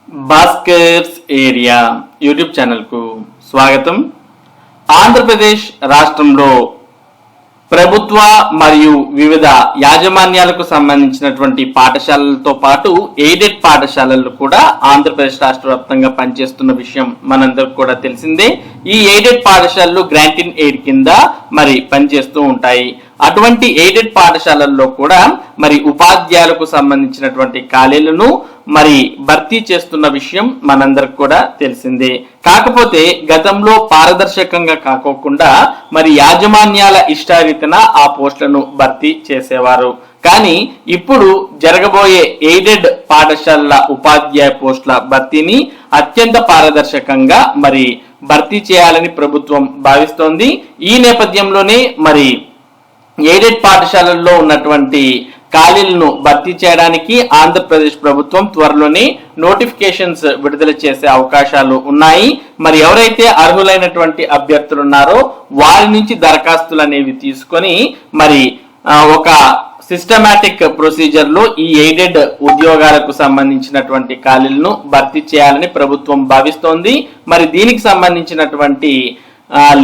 Bhaskar's area YouTube ఛానల్కు స్వాగతం. ఆంధ్రప్రదేశ్ రాష్ట్రంలో ప్రభుత్వ మరియు వివిధ యాజమాన్యాలకు సంబంధించినటువంటి పాఠశాలలతో పాటు ఎయిడెడ్ పాఠశాలలు కూడా ఆంధ్రప్రదేశ్ రాష్ట్ర వ్యాప్తంగా పనిచేస్తున్న విషయం మనందరికి కూడా తెలిసిందే. ఈ ఎయిడెడ్ పాఠశాలలు గ్రాంట్ ఇన్ ఎయిడ్ కింద పనిచేస్తూ ఉంటాయి. అటువంటి ఎయిడెడ్ పాఠశాలల్లో కూడా ఉపాధ్యాయులకు సంబంధించినటువంటి ఖాళీలను భర్తీ చేస్తున్న విషయం మనందరికి కూడా తెలిసిందే. కాకపోతే గతంలో పారదర్శకంగా కాకోకుండా యాజమాన్యాల ఇష్టారీతన ఆ పోస్టులను భర్తీ చేసేవారు. కానీ ఇప్పుడు జరగబోయే ఎయిడెడ్ పాఠశాలల ఉపాధ్యాయ పోస్టుల భర్తీని అత్యంత పారదర్శకంగా భర్తీ చేయాలని ప్రభుత్వం భావిస్తోంది. ఈ నేపథ్యంలోనే ఎయిడెడ్ పాఠశాలల్లో ఉన్నటువంటి ఖాళీలను భర్తీ చేయడానికి ఆంధ్రప్రదేశ్ ప్రభుత్వం త్వరలోనే నోటిఫికేషన్స్ విడుదల చేసే అవకాశాలు ఉన్నాయి. ఎవరైతే అర్హులైనటువంటి అభ్యర్థులు ఉన్నారో వారి నుంచి దరఖాస్తులు అనేవి తీసుకొని ఒక సిస్టమాటిక్ ప్రొసీజర్ లో ఈ ఎయిడెడ్ ఉద్యోగాలకు సంబంధించినటువంటి ఖాళీలను భర్తీ చేయాలని ప్రభుత్వం భావిస్తోంది. దీనికి సంబంధించినటువంటి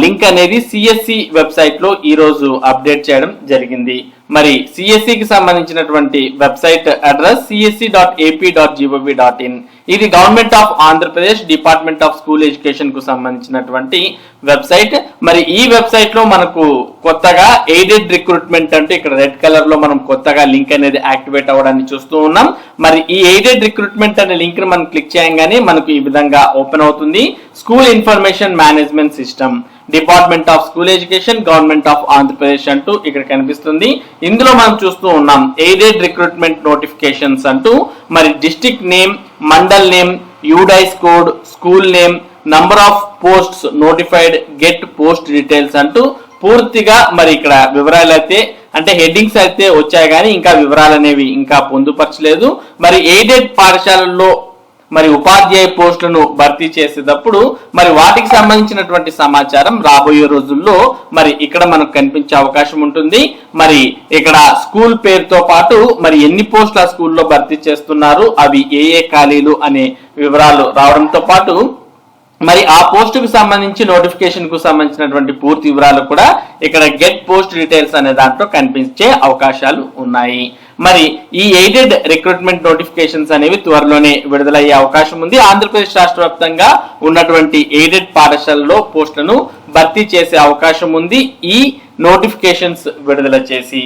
లింక్ అనేది సిఎస్సి వెబ్సైట్ లో ఈ రోజు అప్డేట్ చేయడం జరిగింది. సిఎస్సికి సంబంధించినటువంటి వెబ్సైట్ అడ్రస్ csc.ap.gov.in. ఇది government of Andhra Pradesh department of school education కు సంబంధించినటువంటి వెబ్సైట్. ఈ వెబ్సైట్ లో మనకు కొత్తగా ఎయిడెడ్ రిక్రూట్మెంట్ అంటూ ఇక్కడ రెడ్ కలర్ లో మనం కొత్తగా లింక్ అనేది యాక్టివేట్ అవ్వడాన్ని చూస్తూ ఉన్నాం. ఈ ఎయిడెడ్ రిక్రూట్మెంట్ అనే లింక్ ని మనం క్లిక్ చేయగానే మనకు ఈ విధంగా ఓపెన్ అవుతుంది. School information management system, department of school education, government of Andhra Pradesh అంటూ ఇక్కడ కనిపిస్తుంది. ఇందులో మనం చూస్తూ ఉన్నాం ఎయిడెడ్ రిక్రూట్మెంట్ నోటిఫికేషన్స్ అంటూ district name, mandal name, UDISE code, school name, number of posts notified, get post details అంటూ పూర్తిగా ఇక్కడ వివరాలు అయితే హెడ్డింగ్స్ అయితే వచ్చాయి కానీ ఇంకా వివరాలు అనేవి ఇంకా పొందుపరచలేదు. ఎయిడెడ్ పాఠశాలల్లో ఉపాధ్యాయ పోస్టులను భర్తీ చేసేటప్పుడు వాటికి సంబంధించినటువంటి సమాచారం రాబోయే రోజుల్లో ఇక్కడ మనకు కనిపించే అవకాశం ఉంటుంది. ఇక్కడ స్కూల్ పేరుతో పాటు ఎన్ని పోస్టులు ఆ స్కూల్లో భర్తీ చేస్తున్నారు, అవి ఏ ఖాళీలు అనే వివరాలు రావడంతో పాటు ఆ పోస్ట్ కు సంబంధించి నోటిఫికేషన్ కు సంబంధించినటువంటి పూర్తి వివరాలు కూడా ఇక్కడ గెట్ పోస్ట్ డీటెయిల్స్ అనే దాంట్లో కనిపించే అవకాశాలు ఉన్నాయి. ఈ ఎయిడెడ్ రిక్రూట్మెంట్ నోటిఫికేషన్స్ అనేవి త్వరలోనే విడుదలయ్యే అవకాశం ఉంది. ఆంధ్రప్రదేశ్ రాష్ట్ర వ్యాప్తంగా ఉన్నటువంటి ఎయిడెడ్ పాఠశాలలో పోస్టులను భర్తీ చేసే అవకాశం ఉంది ఈ నోటిఫికేషన్స్ విడుదల చేసి.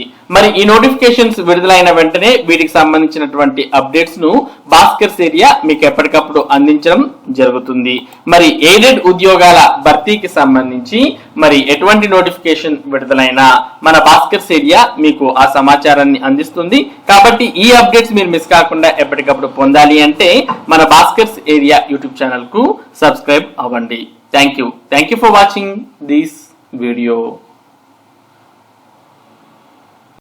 ఈ నోటిఫికేషన్స్ విడుదలైన వెంటనే వీటికి సంబంధించినటువంటి అప్డేట్స్ ను భాస్కర్స్ ఏరియా మీకు ఎప్పటికప్పుడు అందించడం జరుగుతుంది. ఎయిడెడ్ ఉద్యోగాల భర్తీకి సంబంధించి ఎటువంటి నోటిఫికేషన్ విడుదలైనా మన భాస్కర్స్ ఏరియా మీకు ఆ సమాచారాన్ని అందిస్తుంది. కాబట్టి ఈ అప్డేట్స్ మీరు మిస్ కాకుండా ఎప్పటికప్పుడు పొందాలి అంటే మన భాస్కర్స్ ఏరియా యూట్యూబ్ ఛానల్ కు సబ్స్క్రైబ్ అవ్వండి. Thank you for watching this video.